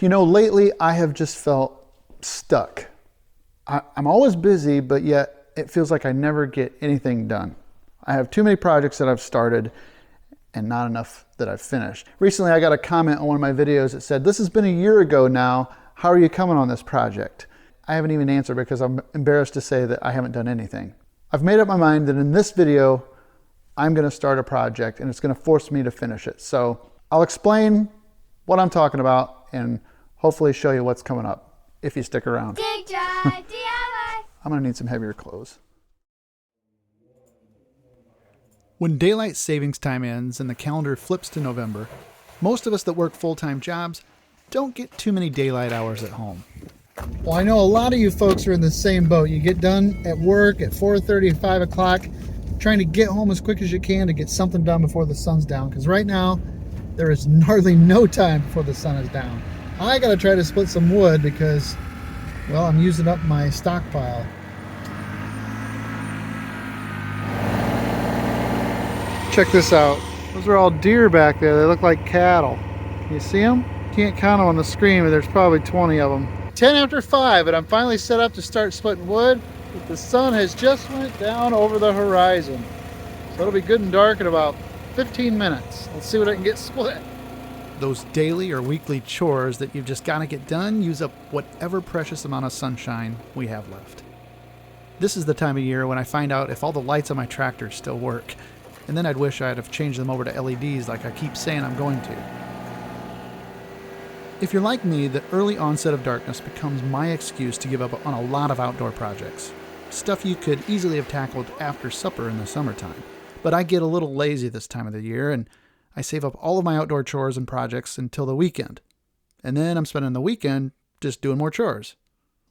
You know, lately I have just felt stuck. I'm always busy, but yet it feels like I never get anything done. I have too many projects that I've started and not enough that I've finished. Recently I got a comment on one of my videos that said, "This has been a year ago now. How are you coming on this project?" I haven't even answered because I'm embarrassed to say that I haven't done anything. I've made up my mind that in this video, I'm gonna start a project and it's gonna force me to finish it. So I'll explain what I'm talking about and hopefully show you what's coming up if you stick around. Dig Drive DIY. I'm gonna need some heavier clothes. When daylight savings time ends and the calendar flips to November, most of us that work full-time jobs don't get too many daylight hours at home. Well, I know a lot of you folks are in the same boat. You get done at work at 4:30, 5 o'clock, trying to get home as quick as you can to get something done before the sun's down. Because right now, there is hardly no time before the sun is down. I gotta try to split some wood because, well, I'm using up my stockpile. Check this out. Those are all deer back there. They look like cattle. You see them? Can't count them on the screen, but there's probably 20 of them. 10 after 5, and I'm finally set up to start splitting wood, but the sun has just went down over the horizon. So it'll be good and dark in about 15 minutes. Let's see what I can get split. Those daily or weekly chores that you've just got to get done use up whatever precious amount of sunshine we have left. This is the time of year when I find out if all the lights on my tractor still work, and then I'd wish I'd have changed them over to LEDs like I keep saying I'm going to. If you're like me, the early onset of darkness becomes my excuse to give up on a lot of outdoor projects. Stuff you could easily have tackled after supper in the summertime. But I get a little lazy this time of the year, and I save up all of my outdoor chores and projects until the weekend. And then I'm spending the weekend just doing more chores.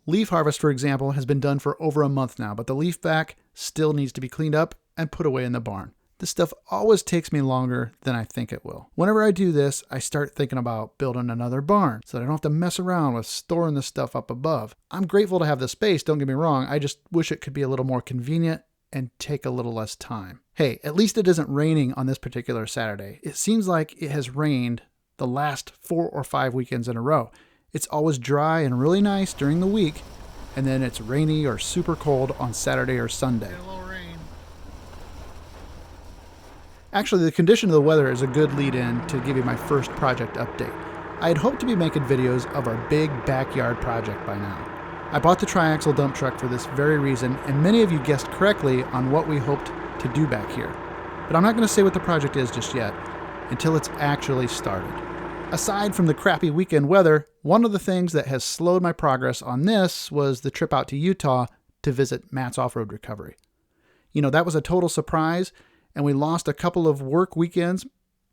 Leaf harvest, for example, has been done for over a month now, but the leaf back still needs to be cleaned up and put away in the barn. This stuff always takes me longer than I think it will. Whenever I do this, I start thinking about building another barn so that I don't have to mess around with storing the stuff up above. I'm grateful to have the space, don't get me wrong. I just wish it could be a little more convenient and take a little less time. Hey, at least it isn't raining on this particular Saturday. It seems like it has rained the last 4 or 5 weekends in a row. It's always dry and really nice during the week, and then it's rainy or super cold on Saturday or Sunday. Actually, the condition of the weather is a good lead-in to give you my first project update. I had hoped to be making videos of our big backyard project by now. I bought the tri-axle dump truck for this very reason, and many of you guessed correctly on what we hoped to do back here. But I'm not going to say what the project is just yet, until it's actually started. Aside from the crappy weekend weather, one of the things that has slowed my progress on this was the trip out to Utah to visit Matt's off-road recovery. You know, that was a total surprise, and we lost a couple of work weekends,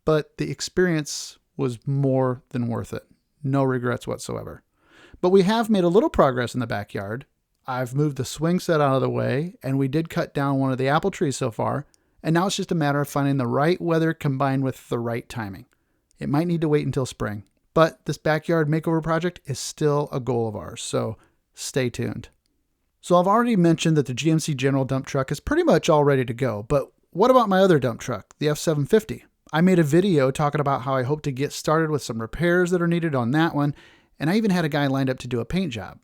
but the experience was more than worth it. No regrets whatsoever. But we have made a little progress in the backyard. I've moved the swing set out of the way, and we did cut down one of the apple trees so far, and now it's just a matter of finding the right weather combined with the right timing. It might need to wait until spring, but this backyard makeover project is still a goal of ours, so stay tuned. So I've already mentioned that the GMC General dump truck is pretty much all ready to go, but what about my other dump truck, the F750? I made a video talking about how I hope to get started with some repairs that are needed on that one, and I even had a guy lined up to do a paint job.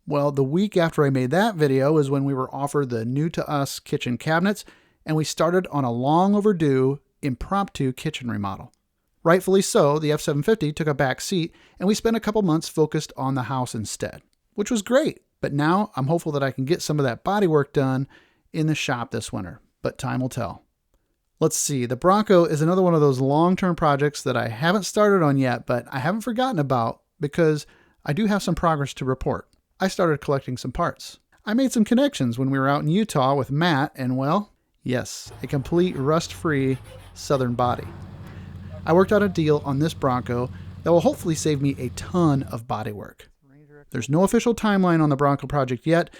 Well, the week after I made that video is when we were offered the new to us kitchen cabinets, and we started on a long overdue impromptu kitchen remodel. Rightfully so, the F750 took a back seat, and we spent a couple months focused on the house instead, which was great. But now I'm hopeful that I can get some of that body work done in the shop this winter, but time will tell. Let's see, the Bronco is another one of those long-term projects that I haven't started on yet, but I haven't forgotten about because I do have some progress to report. I started collecting some parts. I made some connections when we were out in Utah with Matt, and well, yes, a complete rust-free southern body. I worked out a deal on this Bronco that will hopefully save me a ton of body work. There's no official timeline on the Bronco project yet,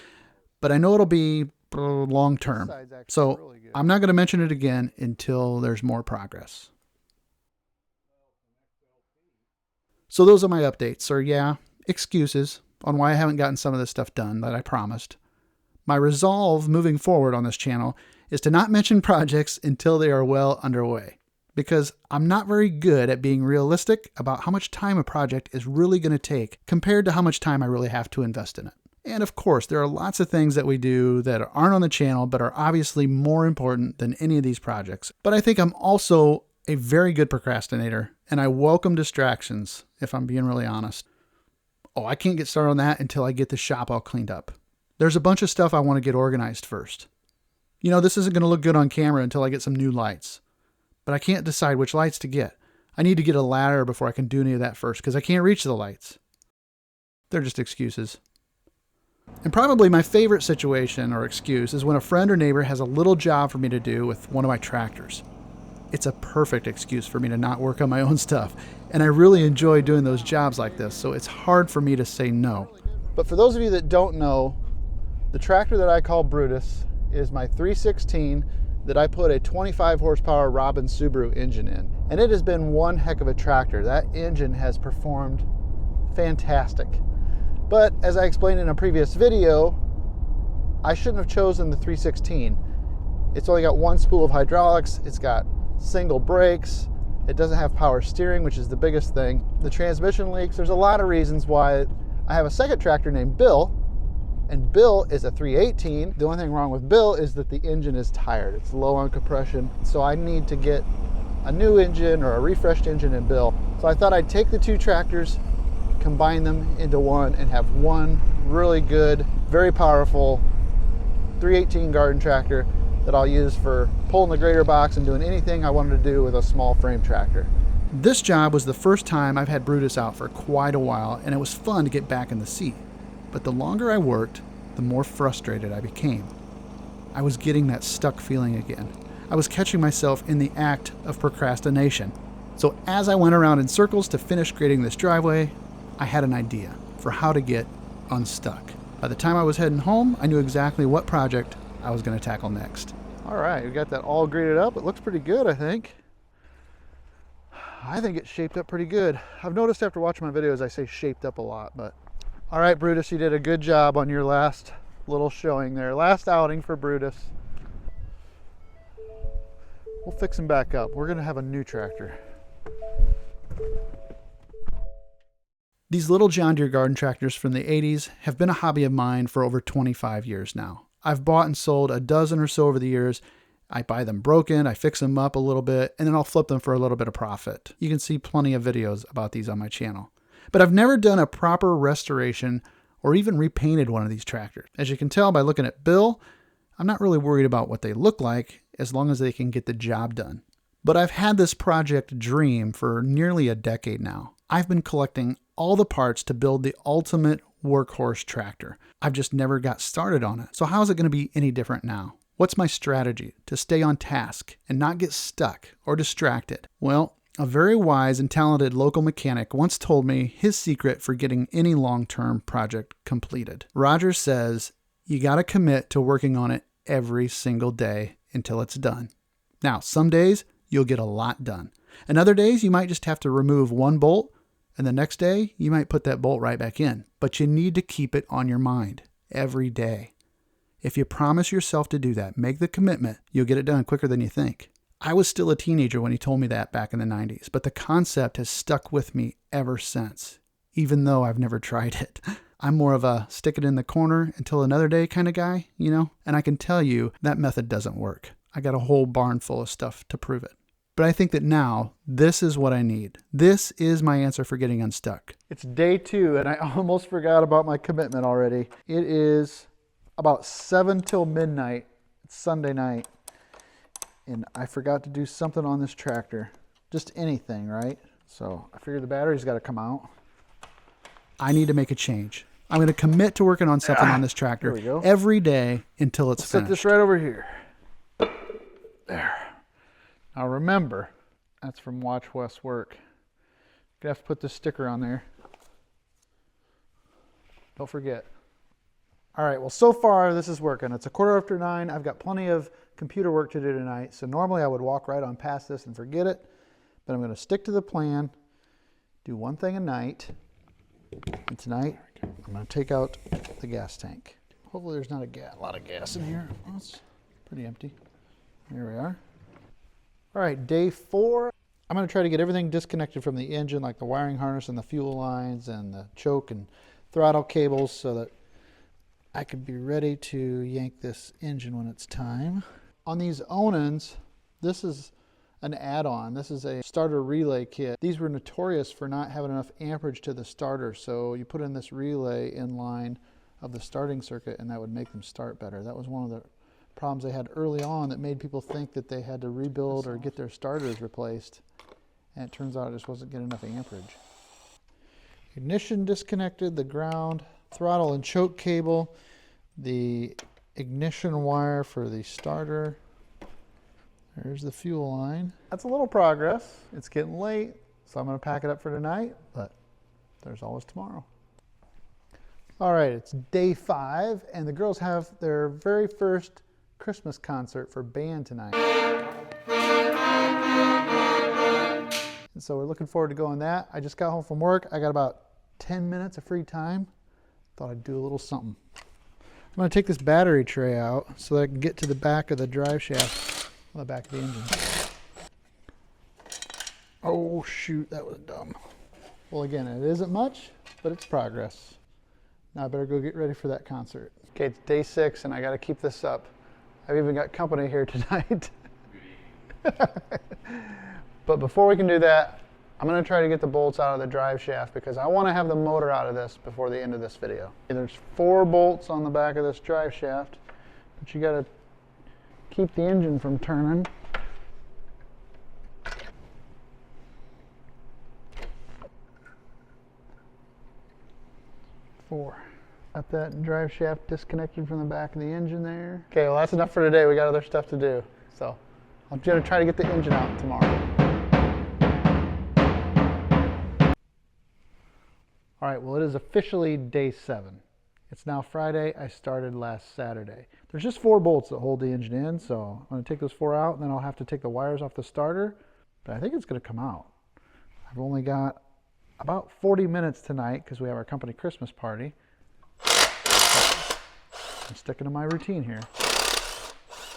but I know it'll be long term. So I'm not going to mention it again until there's more progress. So those are my updates, or yeah, excuses on why I haven't gotten some of this stuff done that I promised. My resolve moving forward on this channel is to not mention projects until they are well underway. because I'm not very good at being realistic about how much time a project is really going to take compared to how much time I really have to invest in it. And of course, there are lots of things that we do that aren't on the channel but are obviously more important than any of these projects. But I think I'm also a very good procrastinator, and I welcome distractions, if I'm being really honest. Oh, I can't get started on that until I get the shop all cleaned up. There's a bunch of stuff I want to get organized first. You know, this isn't going to look good on camera until I get some new lights. But I can't decide which lights to get. I need to get a ladder before I can do any of that first because I can't reach the lights. They're just excuses. And probably my favorite situation or excuse is when a friend or neighbor has a little job for me to do with one of my tractors. It's a perfect excuse for me to not work on my own stuff. And I really enjoy doing those jobs like this, so it's hard for me to say no. But for those of you that don't know, the tractor that I call Brutus is my 316 that I put a 25 horsepower Robin Subaru engine in. And it has been one heck of a tractor. That engine has performed fantastic. But as I explained in a previous video, I shouldn't have chosen the 316. It's only got one spool of hydraulics. It's got single brakes. It doesn't have power steering, which is the biggest thing. The transmission leaks. There's a lot of reasons why. I have a second tractor named Bill, and Bill is a 318. The only thing wrong with Bill is that the engine is tired. It's low on compression. So I need to get a new engine or a refreshed engine in Bill. So I thought I'd take the two tractors, combine them into one, and have one really good, very powerful 318 garden tractor that I'll use for pulling the grader box and doing anything I wanted to do with a small frame tractor. This job was the first time I've had Brutus out for quite a while, and it was fun to get back in the seat. But the longer I worked, the more frustrated I became. I was getting that stuck feeling again. I was catching myself in the act of procrastination. So as I went around in circles to finish grading this driveway, I had an idea for how to get unstuck. By the time I was heading home, I knew exactly what project I was going to tackle next. All right, we got that all graded up. It looks pretty good, I think. I think it's shaped up pretty good. I've noticed after watching my videos, I say shaped up a lot, but all right, Brutus, you did a good job on your last little showing there. Last outing for Brutus. We'll fix him back up. We're going to have a new tractor. These little John Deere garden tractors from the 80s have been a hobby of mine for over 25 years now. I've bought and sold a dozen or so over the years. I buy them broken, I fix them up a little bit, and then I'll flip them for a little bit of profit. You can see plenty of videos about these on my channel. But I've never done a proper restoration or even repainted one of these tractors. As you can tell by looking at Bill, I'm not really worried about what they look like as long as they can get the job done. But I've had this project dream for nearly a decade now. I've been collecting all the parts to build the ultimate workhorse tractor. I've just never got started on it. So how is it going to be any different now? What's my strategy to stay on task and not get stuck or distracted? Well, a very wise and talented local mechanic once told me his secret for getting any long-term project completed. Roger says, you got to commit to working on it every single day until it's done. Now, some days you'll get a lot done. And other days you might just have to remove one bolt, and the next day you might put that bolt right back in. But you need to keep it on your mind every day. If you promise yourself to do that, make the commitment, you'll get it done quicker than you think. I was still a teenager when he told me that back in the 90s, but the concept has stuck with me ever since, even though I've never tried it. I'm more of a stick it in the corner until another day kind of guy, you know? And I can tell you that method doesn't work. I got a whole barn full of stuff to prove it. But I think that now, this is what I need. This is my answer for getting unstuck. It's day 2, and I almost forgot about my commitment already. It is about 7 till midnight. It's Sunday night. And I forgot to do something on this tractor. Just anything, right? So I figured the battery's got to come out. I need to make a change. I'm going to commit to working on something on this tractor every day until it's finished. Set this right over here. There. Now remember, that's from Watch Wes work. You have to put this sticker on there. Don't forget. All right, well, so far this is working. It's 9:15. I've got plenty of computer work to do tonight. So normally I would walk right on past this and forget it, but I'm going to stick to the plan, do one thing a night. And tonight I'm going to take out the gas tank. Hopefully there's not a lot of gas in here. Well, it's pretty empty. Here we are. All right, day 4. I'm going to try to get everything disconnected from the engine, like the wiring harness and the fuel lines and the choke and throttle cables, so that I can be ready to yank this engine when it's time. On these Onans, this is an add-on. This is a starter relay kit. These were notorious for not having enough amperage to the starter, so you put in this relay in line of the starting circuit and that would make them start better. That was one of the problems they had early on that made people think that they had to rebuild or get their starters replaced, and it turns out it just wasn't getting enough amperage. Ignition disconnected, the ground, throttle and choke cable, the ignition wire for the starter. There's the fuel line. That's a little progress. It's getting late, so I'm going to pack it up for tonight, but there's always tomorrow. All right, it's day 5, and the girls have their very first Christmas concert for band tonight. And so we're looking forward to going that. I just got home from work. I got about 10 minutes of free time. Thought I'd do a little something. I'm going to take this battery tray out so that I can get to the back of the drive shaft on the back of the engine. Oh shoot, that was dumb. Well, again, it isn't much, but it's progress. Now I better go get ready for that concert. Okay, it's day 6 and I got to keep this up. I've even got company here tonight. But before we can do that, I'm going to try to get the bolts out of the drive shaft because I want to have the motor out of this before the end of this video. There's 4 bolts on the back of this drive shaft, but you got to keep the engine from turning. Four. Got that drive shaft disconnected from the back of the engine there. Okay, well that's enough for today. We got other stuff to do. So I'm going to try to get the engine out tomorrow. All right, well it is officially day 7. It's now Friday. I started last Saturday. There's just 4 bolts that hold the engine in, so I'm going to take those 4 out, and then I'll have to take the wires off the starter, but I think it's going to come out. I've only got about 40 minutes tonight because we have our company Christmas party. I'm sticking to my routine here.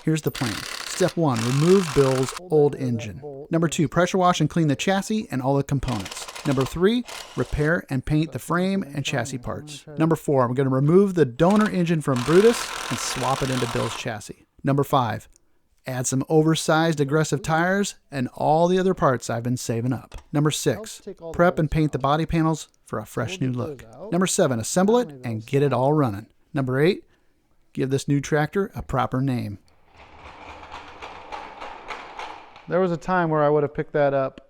Here's the plan. Step 1, remove Bill's old engine. Number 2, pressure wash and clean the chassis and all the components. Number 3, repair and paint the frame and chassis parts. Number 4, I'm going to remove the donor engine from Brutus and swap it into Bill's chassis. Number 5, add some oversized aggressive tires and all the other parts I've been saving up. Number 6, prep and paint the body panels for a fresh new look. Number 7, assemble it and get it all running. Number 8, give this new tractor a proper name. There was a time where I would have picked that up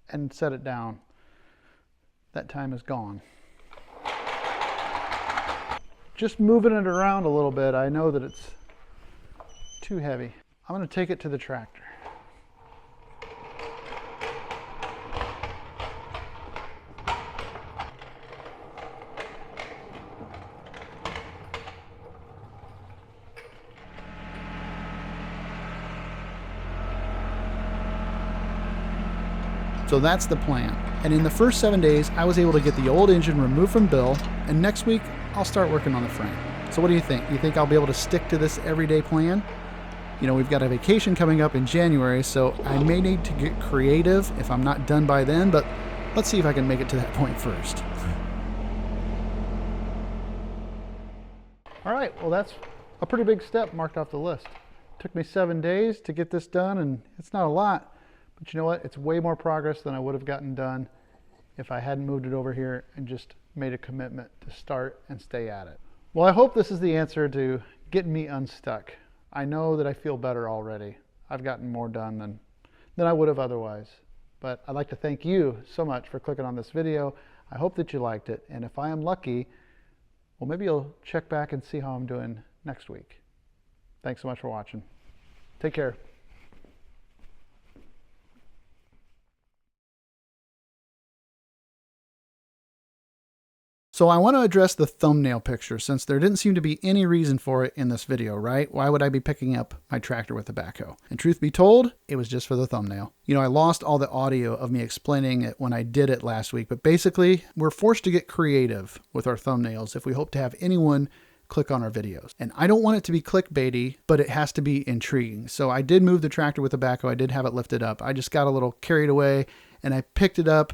and set it down. That time is gone. Just moving it around a little bit, I know that it's too heavy. I'm going to take it to the tractor. So that's the plan. And in the first 7 days, I was able to get the old engine removed from Bill, and next week, I'll start working on the frame. So what do you think? You think I'll be able to stick to this everyday plan? You know, we've got a vacation coming up in January, so I may need to get creative if I'm not done by then, but let's see if I can make it to that point first. All right, well that's a pretty big step marked off the list. It took me 7 days to get this done, and it's not a lot. But you know what? It's way more progress than I would have gotten done if I hadn't moved it over here and just made a commitment to start and stay at it. Well, I hope this is the answer to getting me unstuck. I know that I feel better already. I've gotten more done than I would have otherwise. But I'd like to thank you so much for clicking on this video. I hope that you liked it. And if I am lucky, well, maybe you'll check back and see how I'm doing next week. Thanks so much for watching. Take care. So I want to address the thumbnail picture since there didn't seem to be any reason for it in this video, right? Why would I be picking up my tractor with a backhoe? And truth be told, it was just for the thumbnail. You know, I lost all the audio of me explaining it when I did it last week, but basically we're forced to get creative with our thumbnails if we hope to have anyone click on our videos. And I don't want it to be clickbaity, but it has to be intriguing. So I did move the tractor with the backhoe. I did have it lifted up. I just got a little carried away and I picked it up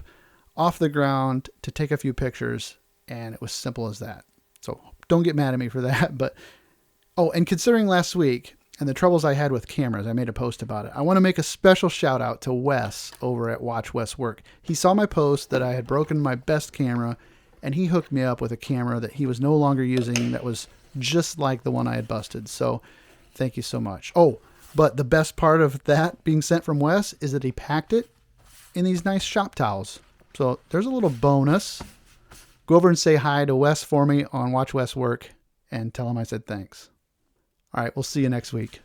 off the ground to take a few pictures, and it was simple as that. So don't get mad at me for that. But oh, and considering last week and the troubles I had with cameras, I made a post about it. I want to make a special shout out to Wes over at Watch Wes Work. He saw my post that I had broken my best camera, and he hooked me up with a camera that he was no longer using that was just like the one I had busted. So thank you so much. Oh, but the best part of that being sent from Wes is that he packed it in these nice shop towels. So there's a little bonus. Go over and say hi to Wes for me on Watch Wes Work and tell him I said thanks. All right, we'll see you next week.